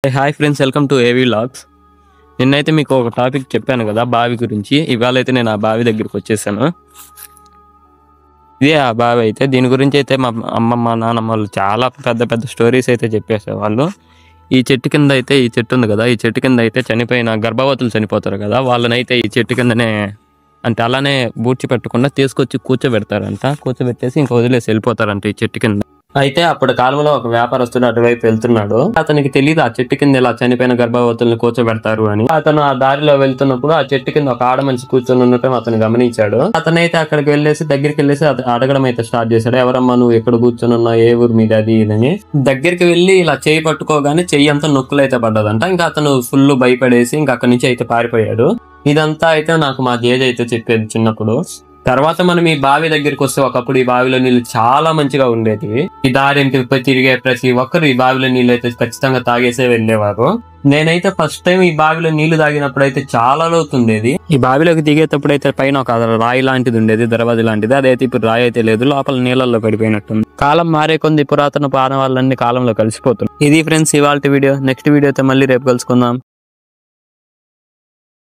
Hi friends, welcome to AV vlogs. నిన్నైతే మీకు ఒక టాపిక్ చెప్పాను కదా బావి గురించి. ఇవాళ అయితే నేను ఆ బావి దగ్గరికి వచ్చేసాను. ఇదే ఆ బావి. అయితే దీని గురించి అయితే మా అమ్మమ్మ నాన్నమ్మ వాళ్ళు చాలా పెద్ద పెద్ద స్టోరీస్ అయితే చెప్పేసేవాళ్ళు. ఈ చెట్టు కింద అయితే ఈ చెట్టు ఉంది కదా, ఈ చెట్టు కింద అయితే చనిపోయిన గర్భవతులు చనిపోతారు కదా, వాళ్ళనైతే ఈ చెట్టు కిందనే అంటే అలానే బూడ్చి పెట్టకుండా తీసుకొచ్చి కూర్చోబెడతారంట. కూర్చోబెట్టేసి ఇంకా వదిలేసి వెళ్ళిపోతారంట ఈ చెట్టు కింద. అయితే అప్పుడు కాలంలో ఒక వ్యాపారస్తుడు అటువైపు వెళ్తున్నాడు. అతనికి తెలియదు ఆ చెట్టు కింద ఇలా చనిపోయిన గర్భవతుల్ని కూర్చోబెడతారు అని. అతను ఆ దారిలో వెళ్తున్నప్పుడు ఆ చెట్టు కింద ఒక ఆడ మనిషి కూర్చొని ఉండటం అతను గమనించాడు. అతనైతే అక్కడికి దగ్గరికి వెళ్ళేసి అడగడం అయితే స్టార్ట్ చేశాడు. ఎవరమ్మా నువ్వు ఎక్కడ కూర్చొని ఉన్నావు, ఏ ఊరు మీద అది ఇదని. దగ్గరికి వెళ్ళి ఇలా చేయి పట్టుకోగానే చెయ్యి అంతా నొక్కులు అయితే పడ్డదంట. ఇంకా అతను ఫుల్ భయపడేసి ఇంకా అక్కడి నుంచి అయితే పారిపోయాడు. ఇదంతా అయితే నాకు మా జేజ అయితే చెప్పేది చిన్నప్పుడు. తర్వాత మనం ఈ బావి దగ్గరికి వస్తే ఒకప్పుడు ఈ బావిలో నీళ్లు చాలా మంచిగా ఉండేది. ఈ దారింటి తిరిగే ప్రతి ఒక్కరు ఈ బావిలో నీళ్ళు అయితే ఖచ్చితంగా తాగేసే వెళ్ళేవారు. నేనైతే ఫస్ట్ టైం ఈ బావిలో నీళ్లు తాగినప్పుడు అయితే చాలా లోతుండేది. ఈ బావిలోకి దిగేటప్పుడు అయితే పైన ఒక రాయి లాంటిది ఉండేది, దర్వాజి లాంటిది. అదైతే ఇప్పుడు రాయి అయితే లేదు, లోపల నీళ్ళల్లో పడిపోయినట్టుంది. కాలం మారే కొంది పురాతన పానవాళ్ళన్ని కాలంలో కలిసిపోతున్నాయి. ఇది ఫ్రెండ్స్ ఇవాళ వీడియో. నెక్స్ట్ వీడియోతో మళ్ళీ రేపు కలుసుకుందాం.